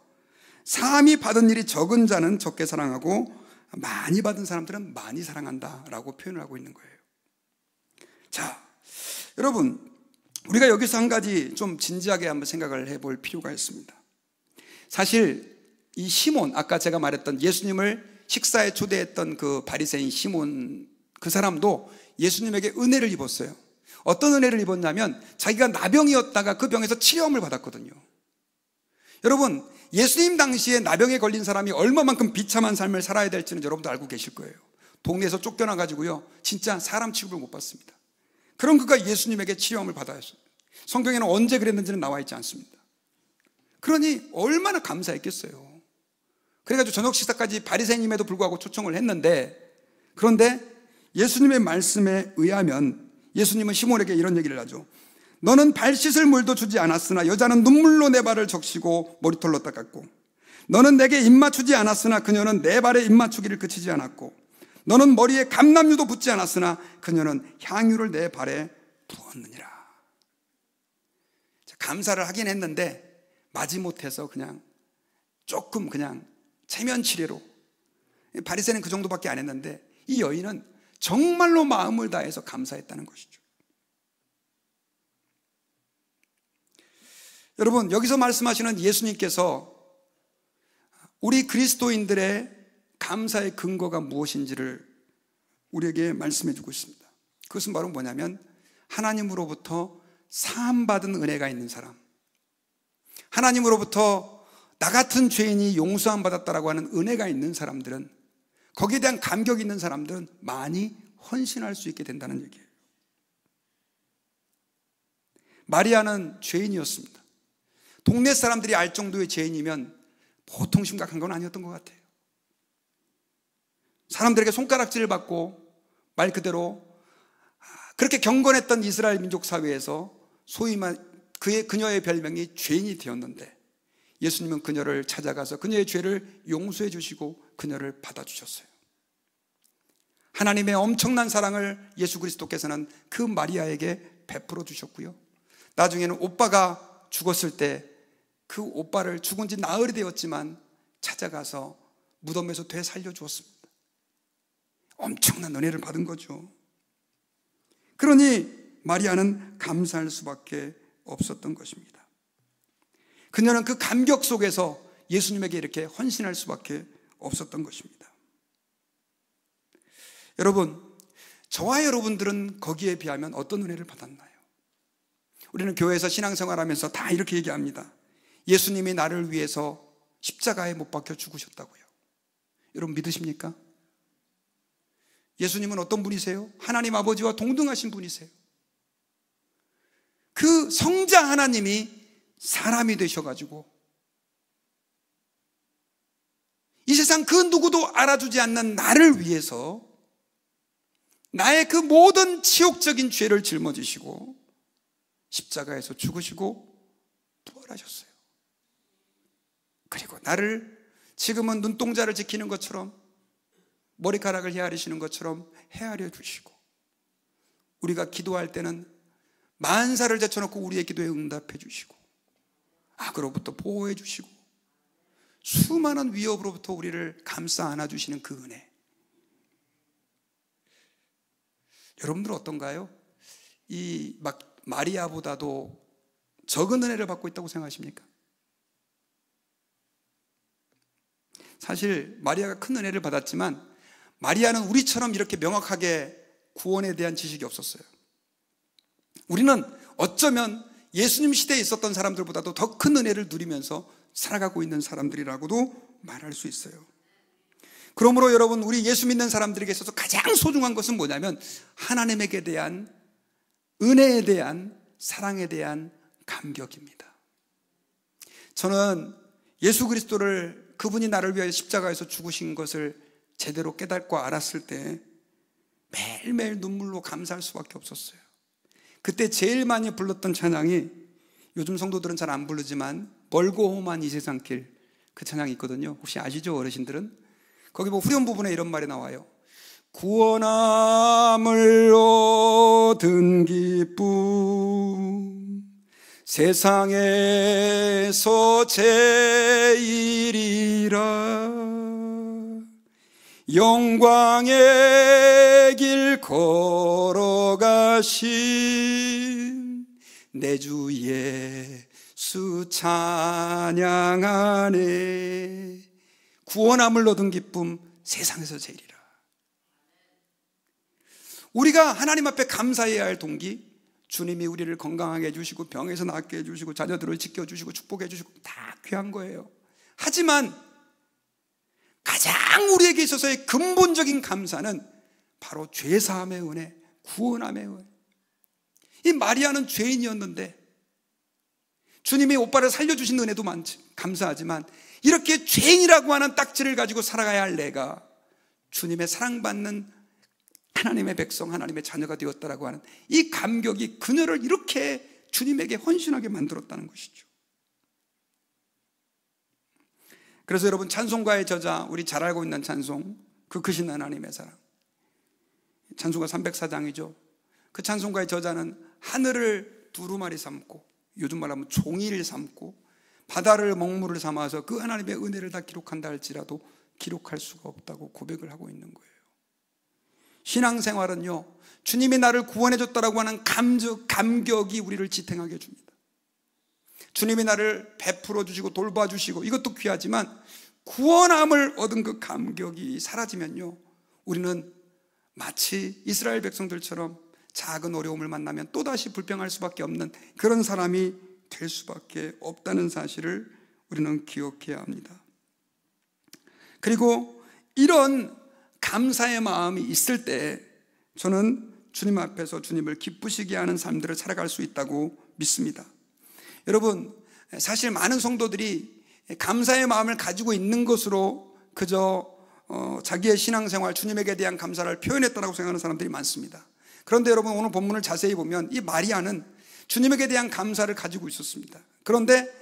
사함이 받은 일이 적은 자는 적게 사랑하고 많이 받은 사람들은 많이 사랑한다 라고 표현을 하고 있는 거예요. 자, 여러분, 우리가 여기서 한 가지 좀 진지하게 한번 생각을 해볼 필요가 있습니다. 사실 이 시몬, 아까 제가 말했던 예수님을 식사에 초대했던 그 바리새인 시몬, 그 사람도 예수님에게 은혜를 입었어요. 어떤 은혜를 입었냐면 자기가 나병이었다가 그 병에서 치료함을 받았거든요. 여러분, 예수님 당시에 나병에 걸린 사람이 얼마만큼 비참한 삶을 살아야 될지는 여러분도 알고 계실 거예요. 동네에서 쫓겨나가지고요, 진짜 사람 취급을 못 받습니다. 그런 그가 예수님에게 치료함을 받아야 했어요. 성경에는 언제 그랬는지는 나와 있지 않습니다. 그러니 얼마나 감사했겠어요. 그래가지고 저녁 식사까지 바리새인임에도 불구하고 초청을 했는데, 그런데 예수님의 말씀에 의하면 예수님은 시몬에게 이런 얘기를 하죠. 너는 발 씻을 물도 주지 않았으나 여자는 눈물로 내 발을 적시고 머리털로 닦았고, 너는 내게 입 맞추지 않았으나 그녀는 내 발에 입 맞추기를 그치지 않았고, 너는 머리에 감람유도 붓지 않았으나 그녀는 향유를 내 발에 부었느니라. 감사를 하긴 했는데 마지못해서 그냥 조금 그냥 체면 치레로, 바리새인은 그 정도밖에 안 했는데 이 여인은 정말로 마음을 다해서 감사했다는 것이죠. 여러분, 여기서 말씀하시는 예수님께서 우리 그리스도인들의 감사의 근거가 무엇인지를 우리에게 말씀해 주고 있습니다. 그것은 바로 뭐냐면 하나님으로부터 사함받은 은혜가 있는 사람, 하나님으로부터 나 같은 죄인이 용서함 받았다라고 하는 은혜가 있는 사람들은, 거기에 대한 감격이 있는 사람들은 많이 헌신할 수 있게 된다는 얘기예요. 마리아는 죄인이었습니다. 동네 사람들이 알 정도의 죄인이면 보통 심각한 건 아니었던 것 같아요. 사람들에게 손가락질을 받고 말 그대로 그렇게 경건했던 이스라엘 민족 사회에서 소위 그녀의 별명이 죄인이 되었는데, 예수님은 그녀를 찾아가서 그녀의 죄를 용서해 주시고 그녀를 받아주셨어요. 하나님의 엄청난 사랑을 예수 그리스도께서는 그 마리아에게 베풀어 주셨고요, 나중에는 오빠가 죽었을 때 그 오빠를 죽은 지 나흘이 되었지만 찾아가서 무덤에서 되살려 주었습니다. 엄청난 은혜를 받은 거죠. 그러니 마리아는 감사할 수밖에 없었던 것입니다. 그녀는 그 감격 속에서 예수님에게 이렇게 헌신할 수밖에 없었던 것입니다. 여러분, 저와 여러분들은 거기에 비하면 어떤 은혜를 받았나요? 우리는 교회에서 신앙생활하면서 다 이렇게 얘기합니다. 예수님이 나를 위해서 십자가에 못 박혀 죽으셨다고요. 여러분 믿으십니까? 예수님은 어떤 분이세요? 하나님 아버지와 동등하신 분이세요. 그 성자 하나님이 사람이 되셔가지고 이 세상 그 누구도 알아주지 않는 나를 위해서 나의 그 모든 치욕적인 죄를 짊어지시고 십자가에서 죽으시고 부활하셨어요. 그리고 나를 지금은 눈동자를 지키는 것처럼, 머리카락을 헤아리시는 것처럼 헤아려 주시고, 우리가 기도할 때는 만사를 제쳐놓고 우리의 기도에 응답해 주시고, 악으로부터 보호해 주시고, 수많은 위협으로부터 우리를 감싸 안아주시는 그 은혜. 여러분들은 어떤가요? 이 마리아보다도 적은 은혜를 받고 있다고 생각하십니까? 사실 마리아가 큰 은혜를 받았지만 마리아는 우리처럼 이렇게 명확하게 구원에 대한 지식이 없었어요. 우리는 어쩌면 예수님 시대에 있었던 사람들보다도 더 큰 은혜를 누리면서 살아가고 있는 사람들이라고도 말할 수 있어요. 그러므로 여러분, 우리 예수 믿는 사람들에게 있어서 가장 소중한 것은 뭐냐면 하나님에게 대한 은혜에 대한, 사랑에 대한 감격입니다. 저는 예수 그리스도를, 그분이 나를 위하여 십자가에서 죽으신 것을 제대로 깨닫고 알았을 때 매일매일 눈물로 감사할 수밖에 없었어요. 그때 제일 많이 불렀던 찬양이, 요즘 성도들은 잘 안 부르지만 멀고 험한 이 세상 길, 그 찬양이 있거든요. 혹시 아시죠, 어르신들은? 거기 보면 후렴 부분에 이런 말이 나와요. 구원함을 얻은 기쁨 세상에서 제일이라 영광의 길 걸어가신 내 주 예수 찬양하네. 구원함을 얻은 기쁨 세상에서 제일이라. 우리가 하나님 앞에 감사해야 할 동기, 주님이 우리를 건강하게 해주시고 병에서 낫게 해주시고 자녀들을 지켜주시고 축복해 주시고 다 귀한 거예요. 하지만 가장 우리에게 있어서의 근본적인 감사는 바로 죄사함의 은혜, 구원함의 은혜. 이 마리아는 죄인이었는데 주님이 오빠를 살려주신 은혜도 많지, 감사하지만 이렇게 죄인이라고 하는 딱지를 가지고 살아가야 할 내가 주님의 사랑받는 하나님의 백성, 하나님의 자녀가 되었다라고 하는 이 감격이 그녀를 이렇게 주님에게 헌신하게 만들었다는 것이죠. 그래서 여러분, 찬송가의 저자, 우리 잘 알고 있는 찬송, 그 크신 하나님의 사랑, 찬송가 304장이죠. 그 찬송가의 저자는 하늘을 두루마리 삼고, 요즘 말하면 종이를 삼고, 바다를 먹물을 삼아서 그 하나님의 은혜를 다 기록한다 할지라도 기록할 수가 없다고 고백을 하고 있는 거예요. 신앙생활은요, 주님이 나를 구원해줬다라고 하는 감격이 우리를 지탱하게 해줍니다. 주님이 나를 베풀어 주시고 돌봐주시고 이것도 귀하지만 구원함을 얻은 그 감격이 사라지면요, 우리는 마치 이스라엘 백성들처럼 작은 어려움을 만나면 또다시 불평할 수밖에 없는 그런 사람이 될 수밖에 없다는 사실을 우리는 기억해야 합니다. 그리고 이런 감사의 마음이 있을 때 저는 주님 앞에서 주님을 기쁘시게 하는 삶들을 살아갈 수 있다고 믿습니다. 여러분, 사실 많은 성도들이 감사의 마음을 가지고 있는 것으로 그저 자기의 신앙생활, 주님에게 대한 감사를 표현했다고 생각하는 사람들이 많습니다. 그런데 여러분, 오늘 본문을 자세히 보면 이 마리아는 주님에게 대한 감사를 가지고 있었습니다. 그런데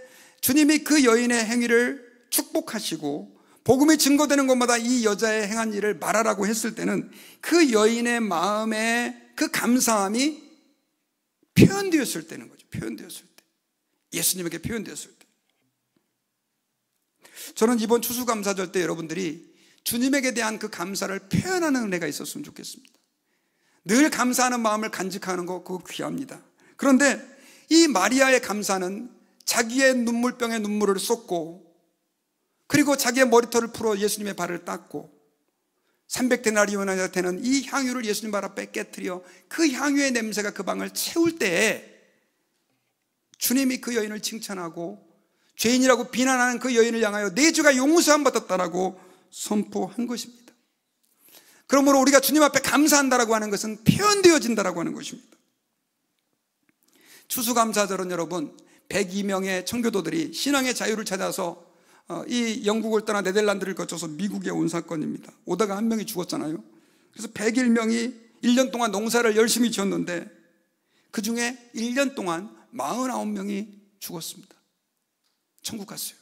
주님이 그 여인의 행위를 축복하시고 복음이 증거되는 곳마다 이 여자의 행한 일을 말하라고 했을 때는 그 여인의 마음에 그 감사함이 표현되었을 때는 거죠. 표현되었을 때, 예수님에게 표현되었을 때. 저는 이번 추수감사절 때 여러분들이 주님에게 대한 그 감사를 표현하는 은혜가 있었으면 좋겠습니다. 늘 감사하는 마음을 간직하는 거, 그거 귀합니다. 그런데 이 마리아의 감사는 자기의 눈물병에 눈물을 쏟고, 그리고 자기의 머리털을 풀어 예수님의 발을 닦고, 300데나리온이나 되는 이 향유를 예수님 발 앞에 깨트려 그 향유의 냄새가 그 방을 채울 때에 주님이 그 여인을 칭찬하고 죄인이라고 비난하는 그 여인을 향하여 내 죄가 용서함 받았다라고 선포한 것입니다. 그러므로 우리가 주님 앞에 감사한다라고 하는 것은 표현되어진다라고 하는 것입니다. 추수감사절은 여러분, 102명의 청교도들이 신앙의 자유를 찾아서 이 영국을 떠나 네덜란드를 거쳐서 미국에 온 사건입니다. 오다가 한 명이 죽었잖아요. 그래서 101명이 1년 동안 농사를 열심히 지었는데 그 중에 1년 동안 49명이 죽었습니다. 천국 갔어요.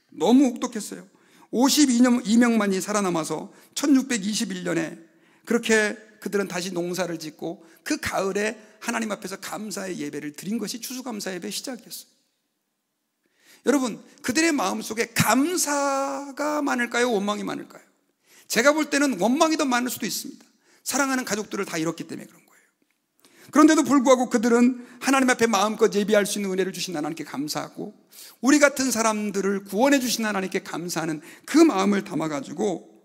너무 혹독했어요. 52명만이 살아남아서 1621년에 그렇게 그들은 다시 농사를 짓고 그 가을에 하나님 앞에서 감사의 예배를 드린 것이 추수감사 예배의 시작이었어요. 여러분, 그들의 마음속에 감사가 많을까요? 원망이 많을까요? 제가 볼 때는 원망이 더 많을 수도 있습니다. 사랑하는 가족들을 다 잃었기 때문에 그런 거예요. 그런데도 불구하고 그들은 하나님 앞에 마음껏 예비할 수 있는 은혜를 주신 하나님께 감사하고, 우리 같은 사람들을 구원해 주신 하나님께 감사하는 그 마음을 담아가지고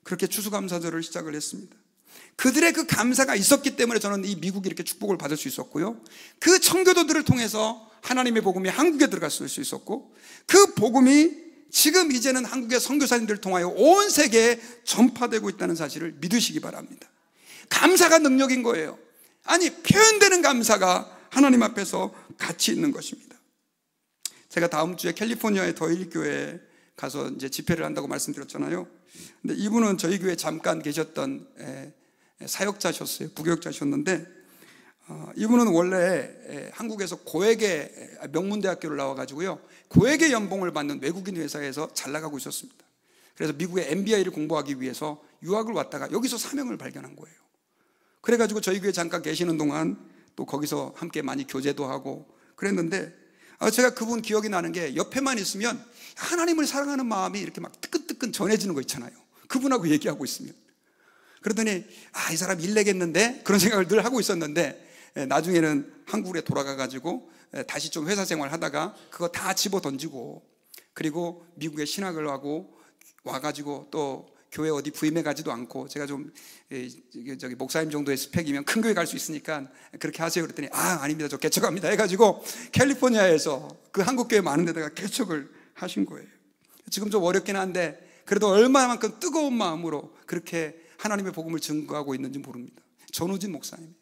그렇게 추수감사절을 시작을 했습니다. 그들의 그 감사가 있었기 때문에 저는 이 미국이 이렇게 축복을 받을 수 있었고요, 그 청교도들을 통해서 하나님의 복음이 한국에 들어갔을 수 있었고, 그 복음이 지금 이제는 한국의 선교사님들을 통하여 온 세계에 전파되고 있다는 사실을 믿으시기 바랍니다. 감사가 능력인 거예요. 아니, 표현되는 감사가 하나님 앞에서 가치 있는 것입니다. 제가 다음 주에 캘리포니아의 더일 교회에 가서 이제 집회를 한다고 말씀드렸잖아요. 근데 이분은 저희 교회에 잠깐 계셨던 사역자셨어요. 부교역자셨는데 이분은 원래 한국에서 고액의 명문대학교를 나와가지고요, 고액의 연봉을 받는 외국인 회사에서 잘 나가고 있었습니다. 그래서 미국의 MBA를 공부하기 위해서 유학을 왔다가 여기서 사명을 발견한 거예요. 그래가지고 저희 교회 잠깐 계시는 동안 또 거기서 함께 많이 교제도 하고 그랬는데, 제가 그분 기억이 나는 게 옆에만 있으면 하나님을 사랑하는 마음이 이렇게 막 뜨끈뜨끈 전해지는 거 있잖아요. 그분하고 얘기하고 있으면. 그러더니 이 사람 일 내겠는데, 그런 생각을 늘 하고 있었는데, 나중에는 한국에 돌아가가지고 다시 좀 회사 생활 하다가 그거 다 집어 던지고, 그리고 미국에 신학을 하고 와가지고 또 교회 어디 부임해 가지도 않고, 제가 좀 목사님 정도의 스펙이면 큰 교회 갈 수 있으니까 그렇게 하세요 그랬더니 아닙니다, 저 개척합니다 해가지고 캘리포니아에서 그 한국 교회 많은 데다가 개척을 하신 거예요. 지금 좀 어렵긴 한데 그래도 얼마만큼 뜨거운 마음으로 그렇게 하나님의 복음을 증거하고 있는지 모릅니다. 전우진 목사님,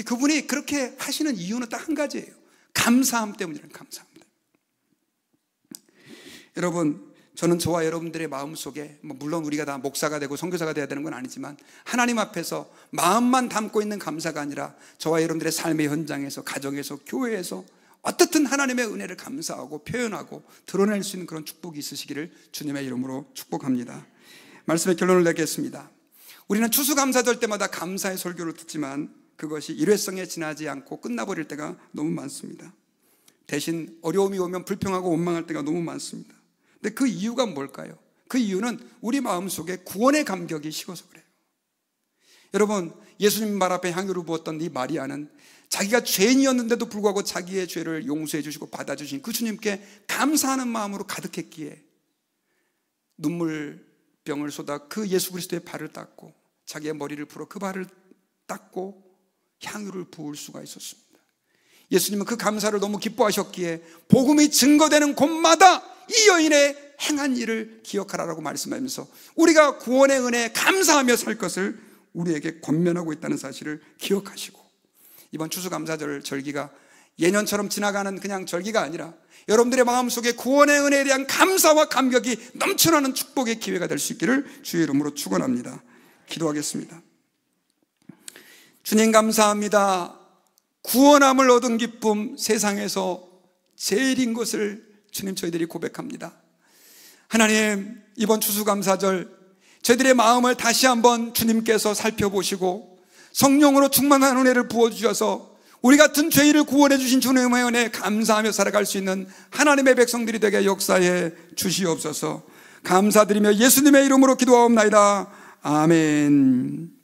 그분이 그렇게 하시는 이유는 딱 한 가지예요. 감사함 때문이라는, 감사함 때문에. 여러분, 저는 저와 여러분들의 마음속에 물론 우리가 다 목사가 되고 선교사가 되어야 되는 건 아니지만, 하나님 앞에서 마음만 담고 있는 감사가 아니라 저와 여러분들의 삶의 현장에서, 가정에서, 교회에서 어떻든 하나님의 은혜를 감사하고 표현하고 드러낼 수 있는 그런 축복이 있으시기를 주님의 이름으로 축복합니다. 말씀의 결론을 내겠습니다. 우리는 추수감사절 때마다 감사의 설교를 듣지만 그것이 일회성에 지나지 않고 끝나버릴 때가 너무 많습니다. 대신 어려움이 오면 불평하고 원망할 때가 너무 많습니다. 근데 그 이유가 뭘까요? 그 이유는 우리 마음속에 구원의 감격이 식어서 그래요. 여러분, 예수님 말 앞에 향유를 부었던 이 마리아는 자기가 죄인이었는데도 불구하고 자기의 죄를 용서해 주시고 받아주신 그 주님께 감사하는 마음으로 가득했기에 눈물병을 쏟아 그 예수 그리스도의 발을 닦고 자기의 머리를 풀어 그 발을 닦고 향유를 부을 수가 있었습니다. 예수님은 그 감사를 너무 기뻐하셨기에 복음이 증거되는 곳마다 이 여인의 행한 일을 기억하라라고 말씀하면서 우리가 구원의 은혜에 감사하며 살 것을 우리에게 권면하고 있다는 사실을 기억하시고, 이번 추수감사절 절기가 예년처럼 지나가는 그냥 절기가 아니라 여러분들의 마음속에 구원의 은혜에 대한 감사와 감격이 넘쳐나는 축복의 기회가 될 수 있기를 주의 이름으로 축원합니다. 기도하겠습니다. 주님, 감사합니다. 구원함을 얻은 기쁨, 세상에서 제일인 것을 주님 저희들이 고백합니다. 하나님, 이번 추수감사절 저희들의 마음을 다시 한번 주님께서 살펴보시고 성령으로 충만한 은혜를 부어주셔서 우리 같은 죄인을 구원해 주신 주님의 은혜에 감사하며 살아갈 수 있는 하나님의 백성들이 되게 역사해 주시옵소서. 감사드리며 예수님의 이름으로 기도하옵나이다. 아멘.